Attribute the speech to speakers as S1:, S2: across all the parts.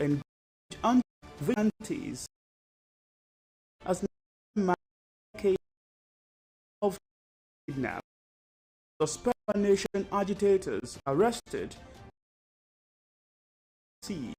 S1: engage vigilantes as case of kidnapping. Suspected nation agitators arrested. See.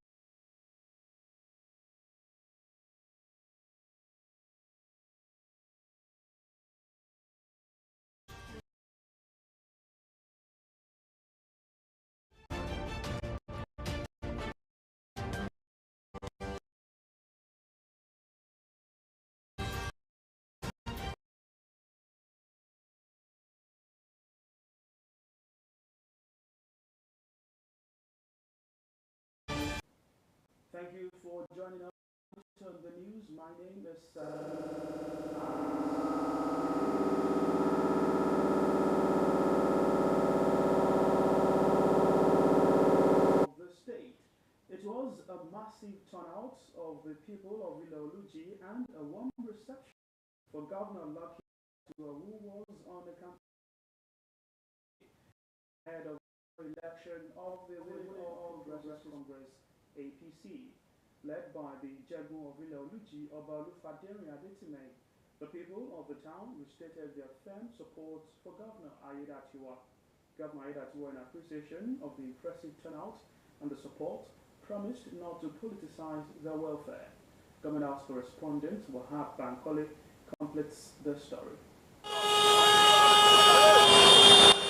S1: Thank you for joining us on the news. My name is of the state. It was a massive turnout of the people of Ileoluji and a warm reception for Governor Lucky, who was on the campaign ahead of the election of the All Progressive Congress APC, led by the Jagun of Ileoluji, Oba Olufademi Adetime. The people of the town restated their firm support for Governor Ayedatiwa. Governor Ayedatiwa, in appreciation of the impressive turnout and the support, promised not to politicize their welfare. Government House correspondent Wahab Bankole completes the story.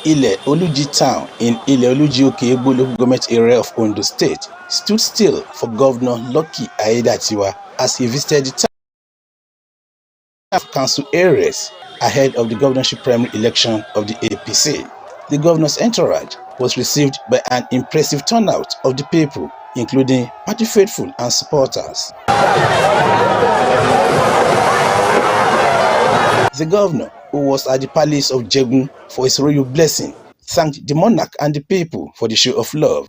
S2: Ileoluji town in Ileoluji Okeegbo local government area of Ondo State stood still for Governor Lucky Ayedatiwa as he visited the town council areas ahead of the governorship primary election of the APC. The governor's entourage was received by an impressive turnout of the people, including party faithful and supporters. The governor, who was at the palace of Jagun for his royal blessing, thanked the monarch and the people for the show of love.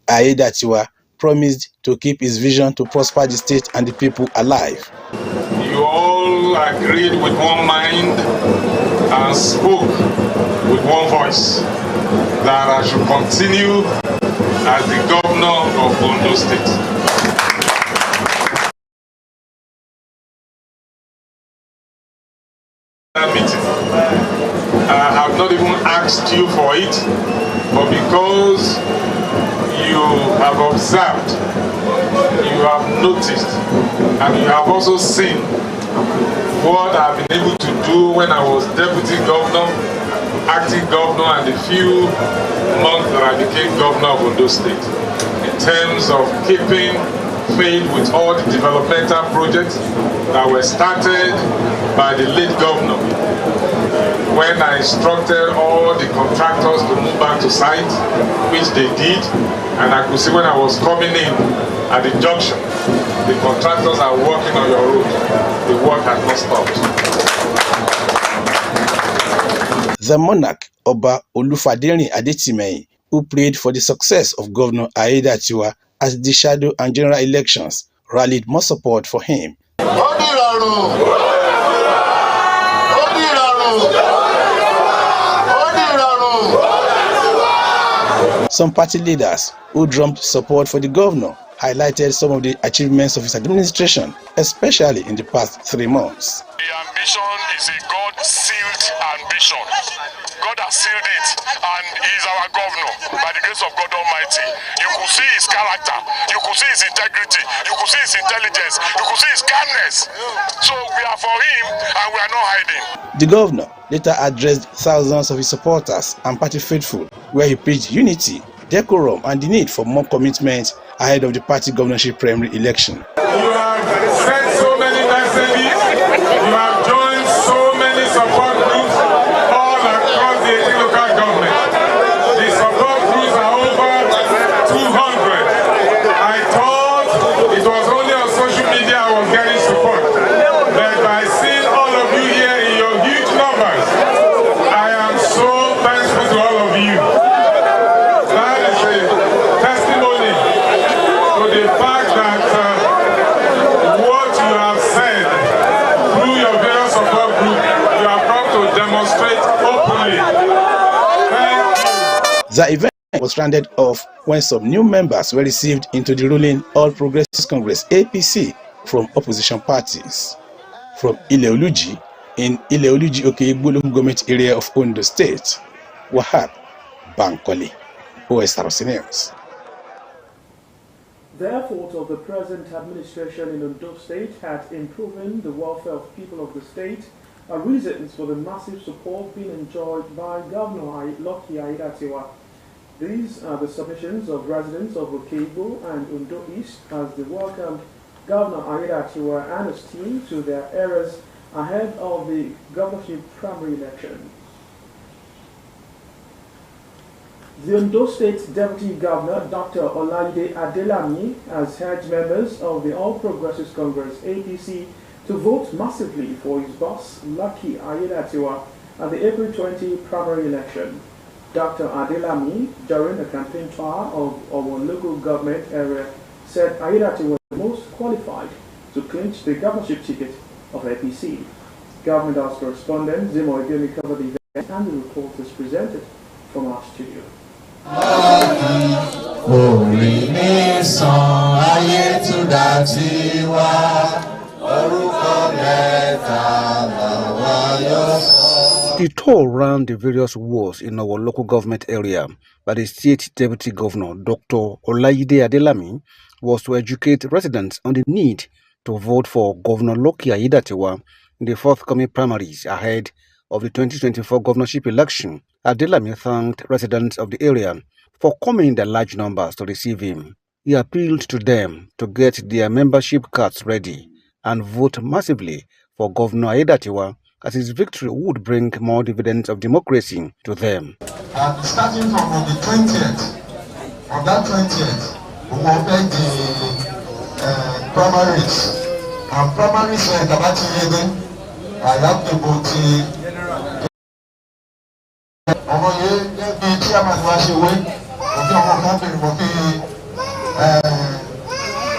S2: Ayedatiwa promised to keep his vision to prosper the state and the people alive.
S3: You all agreed with one mind and spoke with one voice that I should continue as the governor of Ondo State. Meeting. I have not even asked you for it, but because you have observed, you have noticed, and you have also seen what I've been able to do when I was deputy governor, acting governor, and the few months that I became governor of Ondo State, in terms of keeping faith with all the developmental projects that were started by the late governor when I instructed all the contractors to move back to site, which they did, and I could see when I was coming in at the junction, the contractors are working on your road. The work has not stopped.
S2: The monarch, Oba Olufademi Adetime, who prayed for the success of Governor Ayedatiwa as the shadow and general elections, rallied more support for him. Some party leaders who drummed support for the governor highlighted some of the achievements of his administration, especially in the past 3 months.
S4: The ambition is a God-sealed ambition. God has sealed it, and he is our governor by the grace of God Almighty. You could see his character, you could see his integrity, you could see his intelligence, you could see his calmness. So we are for him, and we are not hiding.
S2: The governor later addressed thousands of his supporters and party faithful, where he preached unity, decorum, and the need for more commitment ahead of the party governorship primary election.
S3: You have sent so many messages, you have joined so many support groups all across the local government. The support groups are over 200. I thought it was only on social media I was getting support, but by seeing all of you here in your huge numbers, I am so thankful to all of you. That is a testimony to the fact that what you have said through your various support group, you have come to demonstrate openly
S2: The event was rounded off when some new members were received into the ruling All Progressives Congress (APC) from opposition parties. From Ile-Oluji in Ile-Oluji Oke-Igbo local government area of Ondo State, Wahab Bankole, Osrc News.
S1: The effort of the present administration in Ondo State at improving the welfare of people of the state are reasons for the massive support being enjoyed by Governor Lucky Aiyedatiwa. These are the submissions of residents of Oke-Igbo and Ondo East as they welcomed Governor Aiyedatiwa and his team to their areas ahead of the governorship primary election. The Ondo State Deputy Governor, Dr. Olayide Adelami, has urged members of the All Progressives Congress (APC) to vote massively for his boss, Lucky Aiyedatiwa, at the April 20 primary election. Dr. Adelami, during a campaign tour of our local government area, said Aiyedatiwa was the most qualified to clinch the governorship ticket of APC. Government House correspondent Zimo Egemi covered the event and the report is presented from our studio.
S5: The tour around the various wards in our local government area by the State Deputy Governor, Dr. Olayide Adelami, was to educate residents on the need to vote for Governor Lucky Aiyedatiwa in the forthcoming primaries ahead of the 2024 governorship election. Adelami thanked residents of the area for coming in their large numbers to receive him. He appealed to them to get their membership cards ready and vote massively for Governor Aiyedatiwa, as his victory would bring more dividends of democracy to them.
S6: Starting from the 20th, on that 20th, we will open the primaries. And primaries are Tabati Yebe, I have to go to the chairman was away,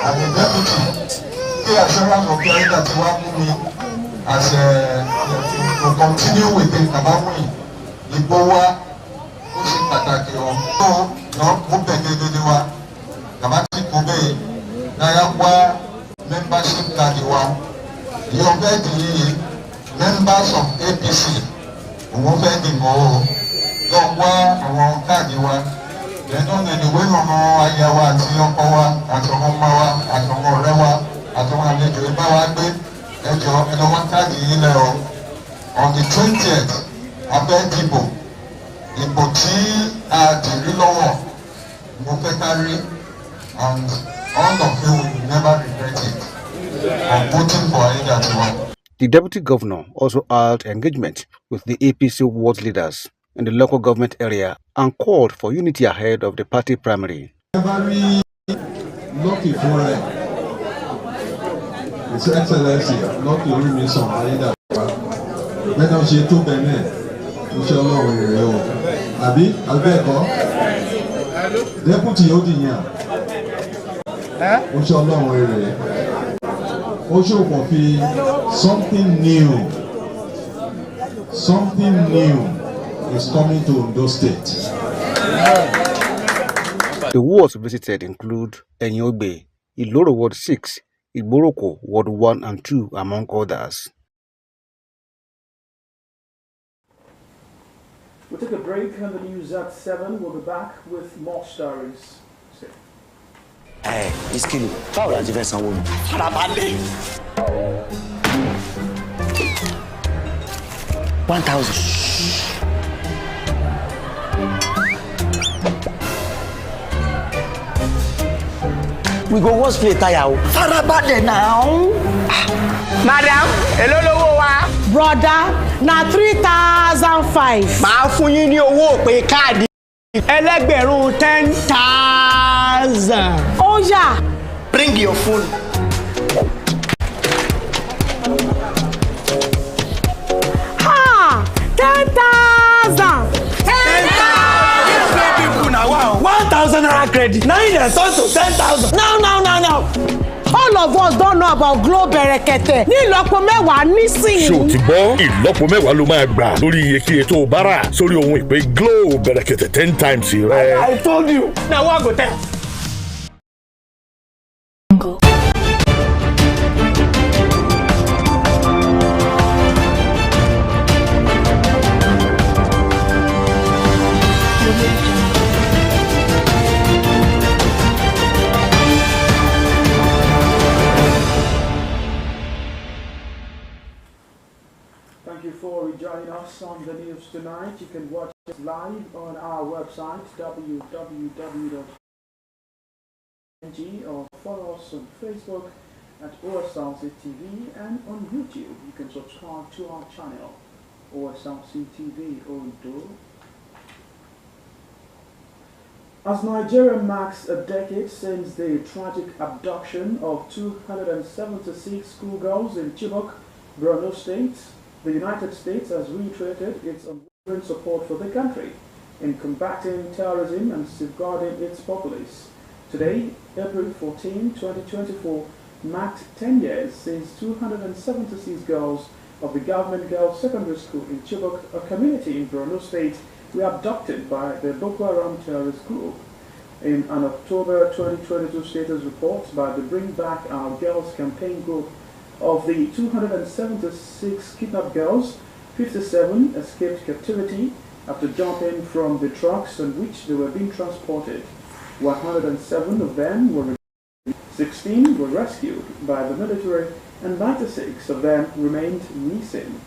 S6: and the deputy, the assurance of Aiyedatiwa as to continue with the Kabamui, Ibowa, Ushi Patakio, no Mupegediwa, Kabati Kobe, Nayakwa, membership Kadiwa, Yobedi, members of APC, Umofedi Mo, Yokwa, Awon Kadiwa, they don't anyway no Ayawa, Tiyokowa, Atomomawa, Atomorewa, Atomanejo, Ibawa, on the 20th, Abedibo, Iboti, Adilowo, Mupekari, and all of you will never regret it for voting for Aiyedatiwa.
S5: The Deputy Governor also held engagement with the APC ward leaders in the local government area and called for unity ahead of the party primary.
S6: Very lucky for it. His Excellency, not to remain some Aiyedatiwa. Let us see two Benin. We shall know where you are. Abi, Albeko, Deputy Odinya. We shall know where you are. Also, Kofi, something new is coming to Ondo State.
S5: The wards visited include Enyogbe, Iloro Ward 6, Igboroko Ward 1 and 2, among others.
S1: We'll take a break and the news at 7. We'll be back with more stories.
S7: Hey, it's Kilo. How are you guys? Farabalẹ̀. 1,000. We go wash play tire o. Farabalẹ̀ now.
S8: Madam, hello lówó wa.
S9: Brother, na 3,005.
S8: Màá fún yín ní owó òpè káàdì ẹlẹ́gbẹ̀rún 10,000.
S9: Oh yeah.
S7: Bring your phone.
S9: Ha! 10,000.
S8: 10,000. 1,000 naira credit. Now you turn to 10,000.
S9: No. all of us don't know about Glow Berekete. Ní ìlọ́po mẹ́wàá nísìnyí.
S10: Ṣé o ti gbọ́? Ìlọ́po mẹ́wàá ló máa gbà lórí iyekíye tó o bá rà sórí ohun ìpè Glow Berekete 10 times rẹ.
S8: I told you. Now what go tell?
S1: Thank you for joining us on the news tonight. You can watch us live on our website www.ng or follow us on Facebook at Osrc TV, and on YouTube you can subscribe to our channel Osrc TV Ondo. As Nigeria marks a decade since the tragic abduction of 276 schoolgirls in Chibok, Borno State, the United States has reiterated its unwavering support for the country in combating terrorism and safeguarding its populace. Today, April 14, 2024, marked 10 years since 276 girls of the Government Girls Secondary School in Chibok, a community in Borno State, were abducted by the Boko Haram terrorist group. In an October 2022 status report by the Bring Back Our Girls campaign group, of the 276 kidnapped girls, 57 escaped captivity after jumping from the trucks on which they were being transported. 107 of them were rescued, 16 were rescued by the military, and 96 of them remained missing.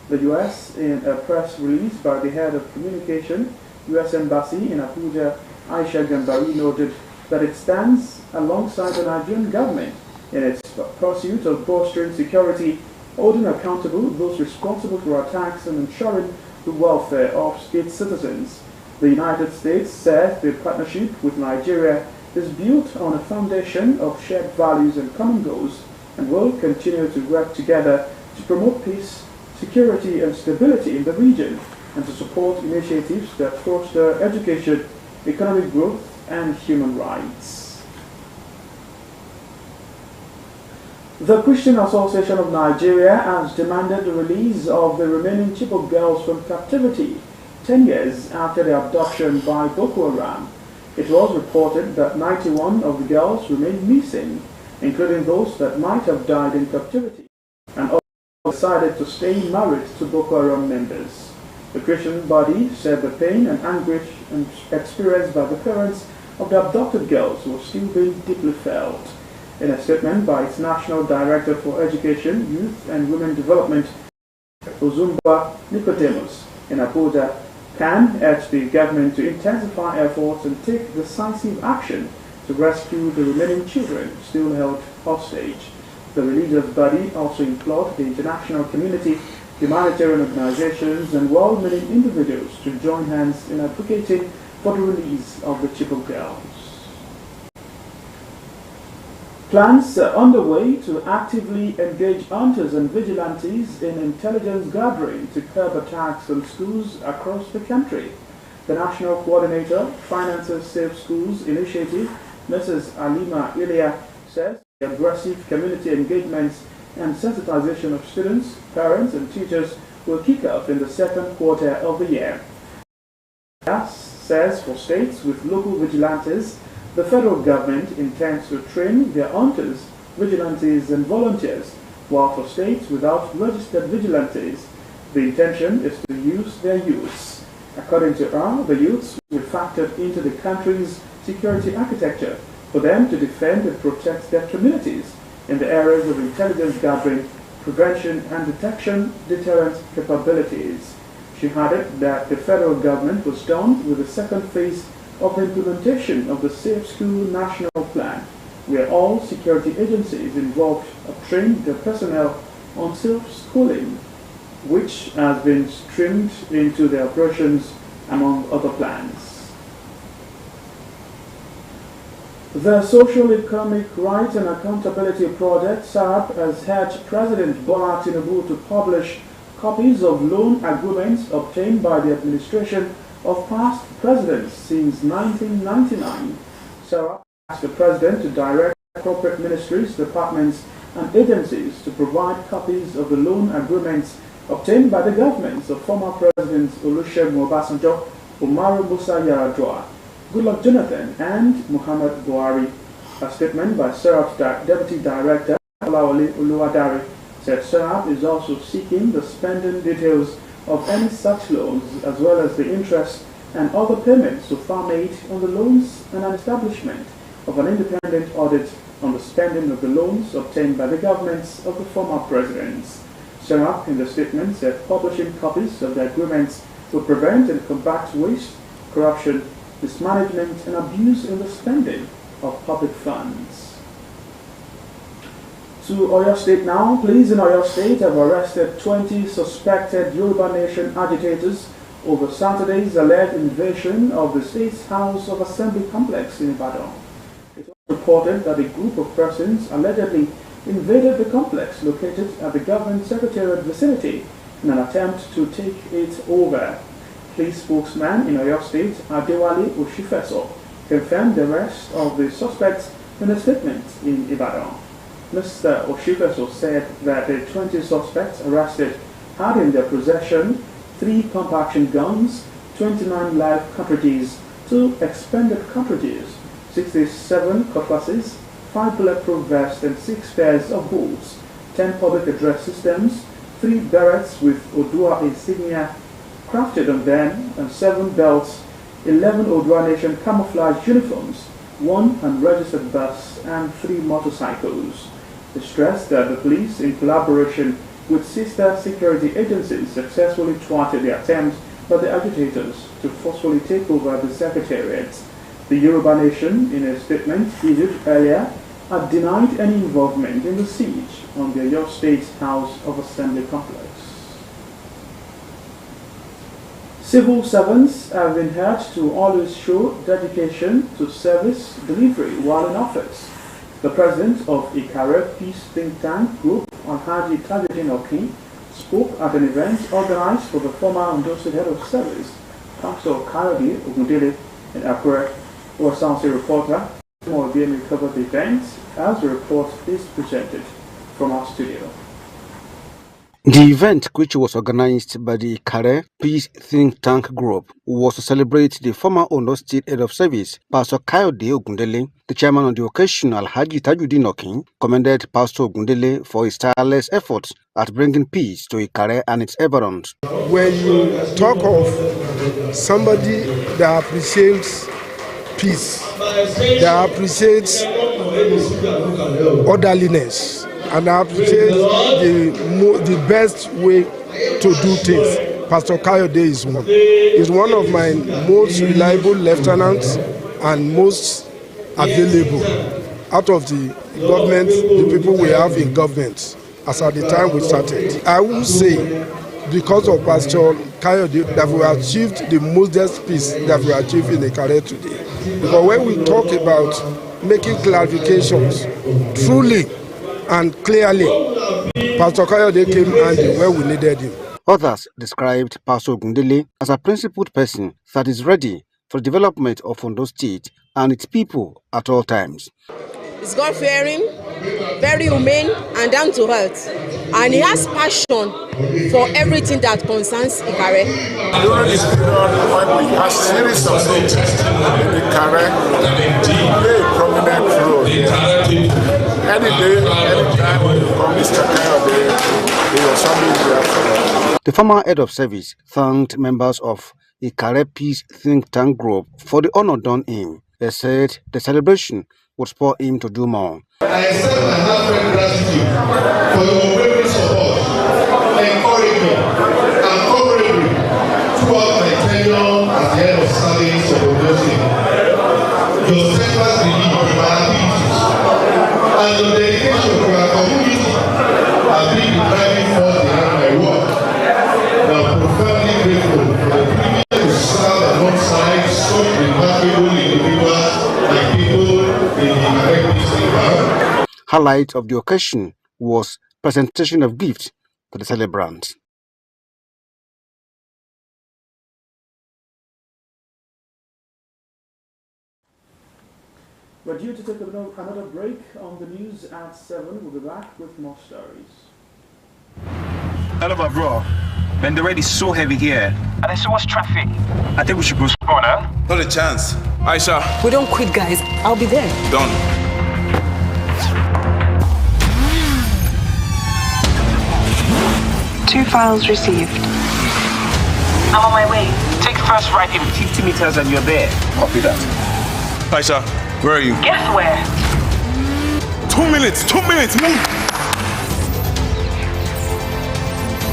S1: The U.S., in a press release by the head of communication, U.S. Embassy in Abuja, Aisha Gambari, noted that it stands alongside the Nigerian government in its pursuit of bolstering security, holding accountable those responsible for attacks, and ensuring the welfare of its citizens. The United States said the partnership with Nigeria is built on a foundation of shared values and common goals, and will continue to work together to promote peace, security and stability in the region, and to support initiatives that foster education, economic growth and human rights. The Christian Association of Nigeria has demanded the release of the remaining Chibok girls from captivity 10 years after their abduction by Boko Haram. It was reported that 91 of the girls remained missing, including those that might have died in captivity, and all decided to stay married to Boko Haram members. The Christian body said the pain and anguish experienced by the parents of the abducted girls was still being deeply felt. In a statement by its National Director for Education, Youth and Women Development, Ozumba Nicodemus, in Abuja, CAN urged the government to intensify efforts and take decisive action to rescue the remaining children still held hostage. The religious body also implored the international community, humanitarian organizations and well-meaning individuals to join hands in advocating for the release of the Chibok girls. Plans are underway to actively engage hunters and vigilantes in intelligence gathering to curb attacks on schools across the country. The National Coordinator, Finances Safe Schools Initiative, Mrs. Alima Ilia, says the aggressive community engagements and sensitization of students, parents and teachers will kick off in the second quarter of the year. As says for states with local vigilantes, the federal government intends to train their hunters, vigilantes and volunteers, while for states without registered vigilantes, the intention is to use their youths. According to her, the youths will be factored into the country's security architecture for them to defend and protect their communities in the areas of intelligence gathering, prevention and detection, deterrent capabilities. She added that the federal government was done with the second phase of the implementation of the Safe School National Plan, where all security agencies involved have trained their personnel on self-schooling, which has been streamed into their operations, among other plans. The Social Economic Rights and Accountability Project, SARP, has urged President Bola Tinubu to publish copies of loan agreements obtained by the administration of past presidents since 1999. SARP asked the President to direct corporate ministries, departments, and agencies to provide copies of the loan agreements obtained by the governments of former Presidents Olusegun Obasanjo, Umaru Musa Yar'Adua, Goodluck Jonathan, and Muhammad Buhari. A statement by Osrc Deputy Director Olawale Oluwadare said Osrc is also seeking the spending details of any such loans as well as the interest and other payments so far made on the loans and an establishment of an independent audit on the spending of the loans obtained by the governments of the former presidents. Osrc in the statement said publishing copies of the agreements will prevent and combat waste, corruption, mismanagement and abuse in the spending of public funds. To Oyo State now, police in Oyo State have arrested 20 suspected Yoruba Nation agitators over Saturday's alleged invasion of the state's House of Assembly complex in Ibadan. It was reported that a group of persons allegedly invaded the complex located at the government secretariat vicinity in an attempt to take it over. Police spokesman in Oyo State, Adewale Oshifeso, confirmed the arrest of the suspects in a statement in Ibadan. Mr. Oshifeso said that the 20 suspects arrested had in their possession 3 pump-action guns, 29 live cartridges, 2 expended cartridges, 67 cutlasses, 5 bulletproof vests and 6 pairs of boots, 10 public address systems, 3 berets with Odua insignia crafted on them, and 7 belts, 11 Odua Nation camouflage uniforms, 1 unregistered bus, and 3 motorcycles. It stressed that the police, in collaboration with sister security agencies, successfully thwarted the attempt by the agitators to forcefully take over the secretariat. The Yoruba Nation, in a statement issued earlier, had denied any involvement in the siege on the Oyo State House of Assembly complex. Civil servants have been urged to always show dedication to service delivery while in office. The president of Ikare Peace Think Tank Group, Alhaji Tajuddin Okin, spoke at an event organized for the former Ondo State Head of Service, Pastor Kayode Ogundele, in Akure. Osrc reporter Morbiemi covered the event as the report is presented from our studio.
S5: The event, which was organized by the Ikare Peace Think Tank Group, was to celebrate the former Ondo State Head of Service, Pastor Kayode Ogundele. The chairman on the occasion, Alhaji Tajuddin Okin, commended Pastor Ogundele for his tireless efforts at bringing peace to Ikare and its environs.
S11: When you talk of somebody that appreciates peace, that appreciates orderliness, and I appreciate the best way to do things, Pastor Kayode is one. He's one of my most reliable lieutenants and most available out of the government, the people we have in government as at the time we started. I will say, because of Pastor Kayode, that we achieved the modest peace that we achieved in Ikare today. Because when we talk about making clarifications truly and clearly, Pastor Kayode came handy where we needed him.
S5: Others described Pastor Ogundele as a principled person that is ready for the development of Ondo State and its people at all times.
S12: He's God-fearing, very humane and down to earth, and he has passion for everything that concerns Ikare.
S13: During this period when we had series of protests in Ikare, play a prominent role here. Any day, any time when you come, Mr. Kayode, he was something there for us.
S5: The former head of service thanked members of Ikare Peace Think Tank Group for the honor done him. They said the celebration would spur him to do more.
S14: I accept my heartfelt gratitude for your unwavering support, encouragement, and cooperation throughout my tenure as the head of service of Ondo State. Your steadfast belief in my activities and your dedication to our community have been the driving force behind my work. I'm profoundly grateful for the privilege to serve alongside such remarkable individuals like people in the Ikare Peace Think Tank.
S5: Highlight of the occasion was presentation of gifts to the celebrants.
S1: We're due to take another break on the news at 7. We'll be back with more stories.
S15: Hello, my bro. Man, the rain is so heavy here. And there's so much traffic. I think we should go spawn, huh?
S16: Not a chance. Aisha.
S17: We don't quit, guys. I'll be there.
S16: Done.
S17: 2 files received. I'm on my way.
S15: Take first right in 50 meters and you're there.
S16: Copy that. Aisha, where are you?
S17: Guess where?
S16: 2 minutes. 2 minutes. Move.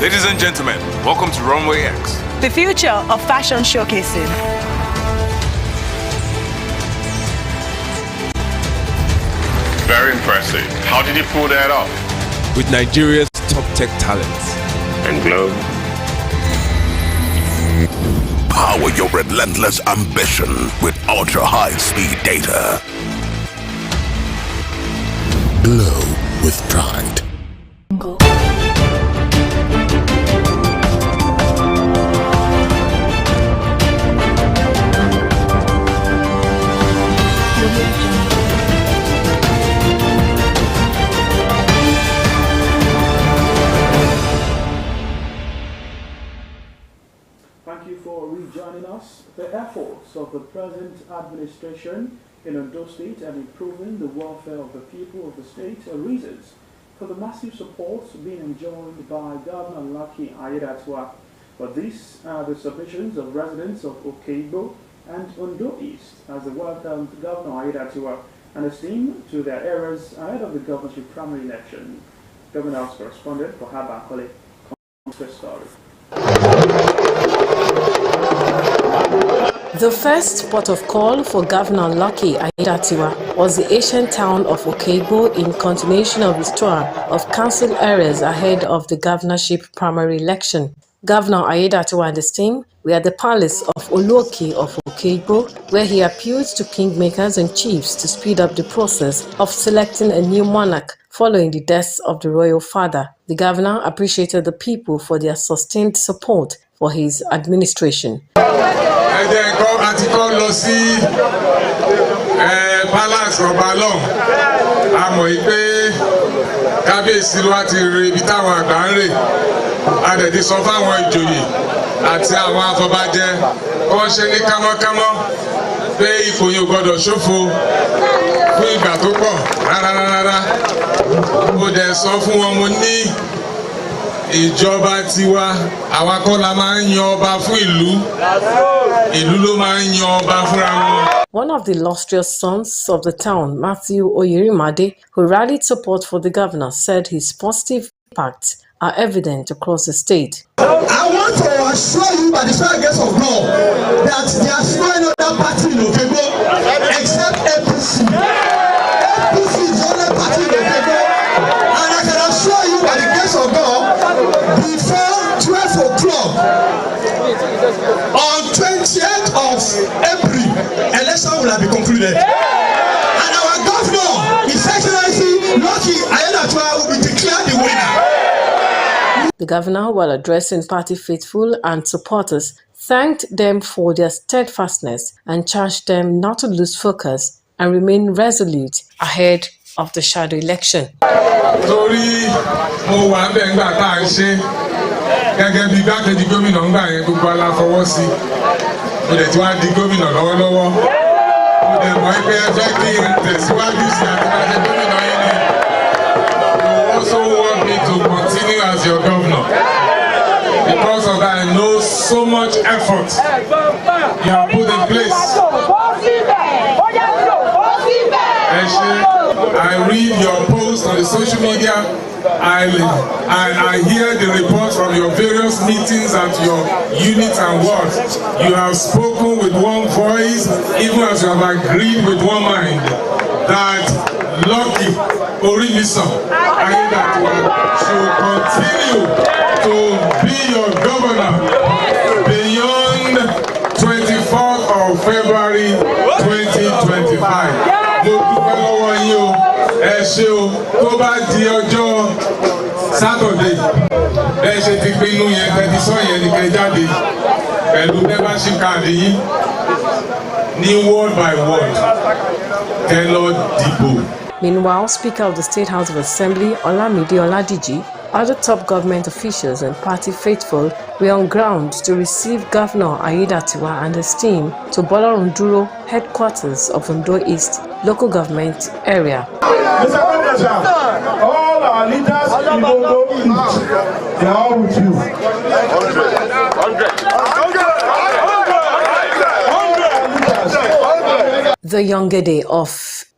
S16: Ladies and gentlemen, welcome to Runway X.
S17: The future of fashion showcasing.
S4: Very impressive. How did you pull that off?
S18: With Nigeria's top tech talents.
S4: And Glow.
S19: Power your relentless ambition with ultra-high-speed data. Glow with pride.
S1: Thank you for rejoining us. The efforts of the present administration in Ondo State and improving the welfare of the people of the state are reasons for the massive support being enjoyed by Governor Lucky Aiyedatiwa. But these are the submissions of residents of Okigbo and Ondo East as they welcomed Governor Aiyedatiwa and esteem to their errors ahead of the governorship primary election. Governor's correspondent for Habakole comes with the story.
S20: The first port of call for Governor Lucky Aiyedatiwa was the ancient town of Okigbo in continuation of his tour of council areas ahead of the governorship primary election. Governor Aiyedatiwa and his team were at the palace of Oluoke of Okigbo, where he appealed to kingmakers and chiefs to speed up the process of selecting a new monarch following the death of the royal father. The governor appreciated the people for their sustained support for his administration.
S3: Palace ọba lọ́hùn a mọ̀ pé kábíyèsí ló wá ti rí ibi táwọn àgbà ń rè a dẹ̀ ti sọ fáwọn ìjòyè àti àwọn afọbajẹ wọ́n ṣe ní kámọ́kámọ́ pé ipò yìí ò gbọ́dọ̀ ṣòfò fún ìgbà tó pọ̀ rárá mo dẹ̀ sọ fún wọn mo ní ìjọba tiwa àwa kọ́ la máa ń yan ọba fún ìlú ló máa ń yan ọba fúnra wọn.
S20: One of the illustrious sons of the town, Matthew Oyerimade, who rallied support for the governor, said his positive impacts are evident across the state.
S14: I want to assure you by the sheer grace of God that there is no other party in Okigbo except APC. APC is the only party in Okigbo, and I can assure you by the grace of God, before 12 o'clock on 28th of April, election will have been concluded. And our governor, His Excellency Lucky Aiyedatiwa, will be declared the winner.
S20: The governor, while addressing party faithful and supporters, thanked them for their steadfastness and charged them not to lose focus and remain resolute ahead of the shadow election.
S3: Gẹ́gẹ́ bí igbákejì gómìnà ń gbà yẹn gbogbo aláfọwọ́ sí mo dẹ̀ tí wá di gómìnà lọ́wọ́lọ́wọ́ mo dẹ̀ mọ̀ pé ẹ fẹ́ kí n tẹ̀síwájú sí àtìmáṣe gómìnà yìí ni you also want me to continue as your governor because of that I know so much effort you have put in place. I read your posts on the social media. I hear the reports from your various meetings at your units and wards. You have spoken with one voice, even as you have agreed with one mind, that Lucky Orimisan Aiyedatiwa should continue to be your governor beyond 24th of February 2025. Ẹ ṣé o, tó bá di ọjọ́ Saturday ẹ ṣe ti pinnu yẹn tẹ̀síṣọ́ yẹn ní kẹ́ jáde pẹ̀lú membership card yìí ní word by word kẹ́ lọ dìbò.
S20: Meanwhile, Speaker of the State House of Assembly, Olamide Oladiji, other top government officials and party faithful were on ground to receive Governor Aiyedatiwa and his team to Bolorunduro, headquarters of Ondo East local government area.
S14: Mr. President, all our leaders in Ondo East, they are all with you. 100.
S20: The younger day of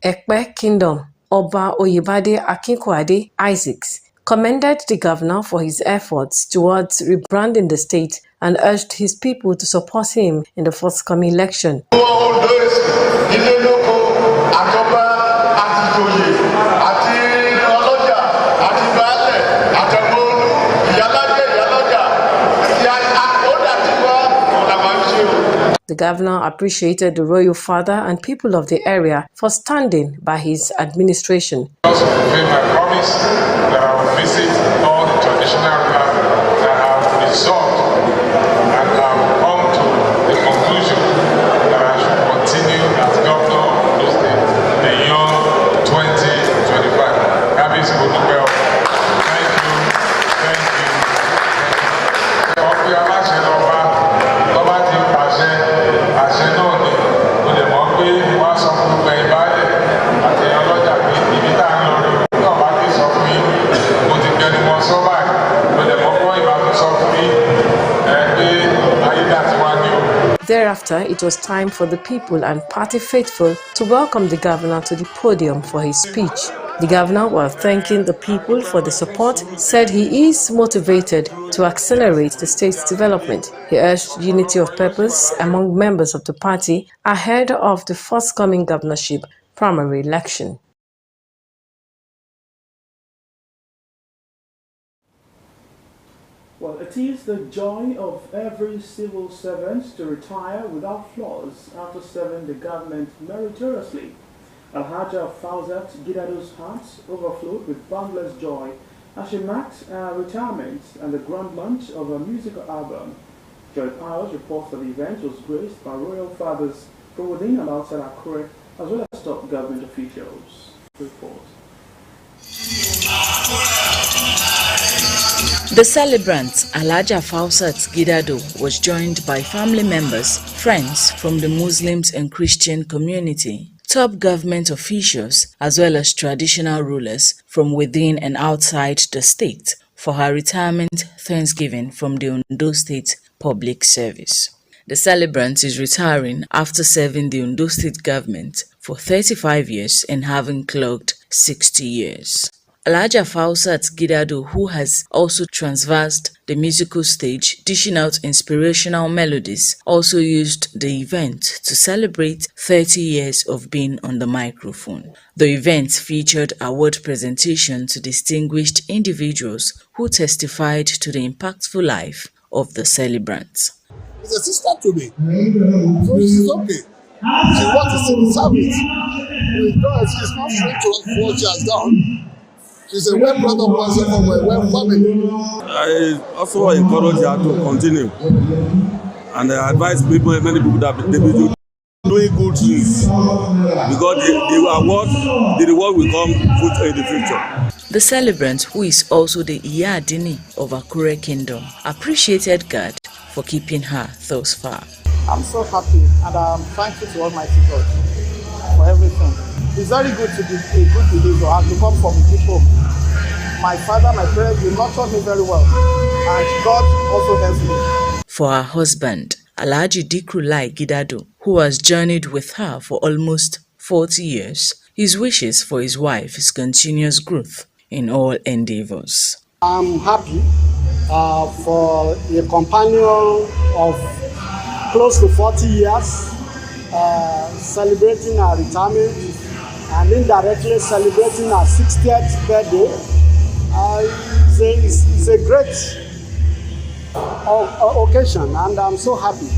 S20: Ekpe Kingdom, Oba Oyebade Akinkwade Isaacs, commended the governor for his efforts towards rebranding the state and urged his people to support him in the forthcoming election. The governor appreciated the royal father and people of the area for standing by his administration.
S3: I also fulfill my promise that I will visit all the traditional rulers that have resolved, and I will come to the conclusion that I should continue as governor of the state beyond 2025. Thank you.
S20: Thereafter, it was time for the people and party faithful to welcome the governor to the podium for his speech. The governor, while thanking the people for the support, said he is motivated to accelerate the state's development. He urged unity of purpose among members of the party ahead of the forthcoming governorship primary election.
S1: Well, it is the joy of every civil servant to retire without flaws after serving the government meritoriously. Alhaja Fawzat Gidado's heart overflowed with boundless joy as she marked her retirement and the grand launch of her musical album. Joy Powers reports that the event was graced by royal fathers from within and outside Akure, as well as top government officials. Report.
S21: The celebrant, Alhaja Fawzat Gidado, was joined by family members, friends from the Muslims and Christian community, top government officials, as well as traditional rulers from within and outside the state for her retirement Thanksgiving from the Ondo State Public Service. The celebrant is retiring after serving the Ondo State government for 35 years and having clocked 60 years. Alhaja Fawzat Gidado, who has also traversed the musical stage, dishing out inspirational melodies, also used the event to celebrate 30 years of being on the microphone. The event featured award presentation to distinguished individuals who testified to the impactful life of the celebrant.
S22: She's a sister to me, so she's okay. She wants to see the service. She's not straight to us for what she has done. She's a well-brought-up person from a well-family.
S23: I also encourage her to continue, and I advise people, many people, that they be doing good things because the reward will come in the future.
S21: The celebrant, who is also the Iyadini of Akure Kingdom, appreciated God for keeping her thus far.
S24: I'm so happy and I'm thankful to Almighty God for everything. It's very good to be a good believer and to come from good home. My father, my parents, they nurtured me very well, and God also helps me.
S21: For her husband, Alhaji Dikrulai Gidado, who has journeyed with her for almost 40 years, his wishes for his wife is continuous growth in all endeavors.
S25: I'm happy for a companion of close to 40 years, celebrating her retirement and indirectly celebrating her 60th birthday. It's a great occasion, and I'm so happy.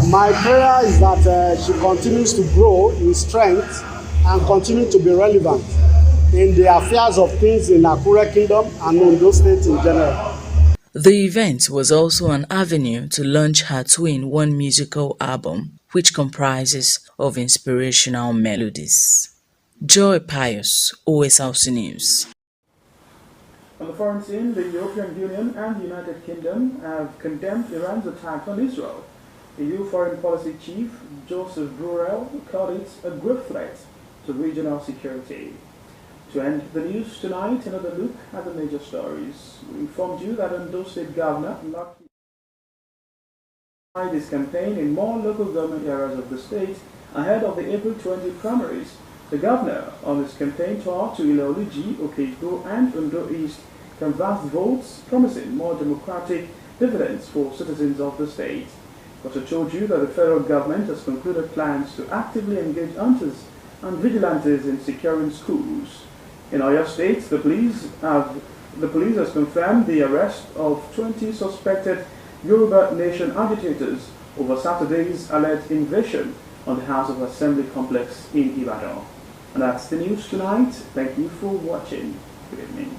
S25: My prayer is that she continues to grow in strength and continue to be relevant in the affairs of things in Akure Kingdom and Ondo State in general.
S21: The event was also an avenue to launch her two-in-one musical album, which comprises of inspirational melodies. Joy Pius, OSRC News.
S1: On the foreign scene, the European Union and the United Kingdom have condemned Iran's attack on Israel. EU Foreign Policy Chief Joseph Borrell called it a grave threat to regional security. To end the news tonight, another look at the major stories. We informed you that Ondo State Governor Lucky tried his campaign in more local government areas of the state ahead of the April 20 primaries. The governor, on his campaign tour to Ileoluji, Okigbo and Ondo East, canvassed votes promising more democratic dividends for citizens of the state. We also told you that the federal government has concluded plans to actively engage hunters and vigilantes in securing schools. In Oyo State, the police has confirmed the arrest of 20 suspected Yoruba Nation agitators over Saturday's alleged invasion on the House of Assembly complex in Ibadan. And that's the news tonight. Thank you for watching. Good evening.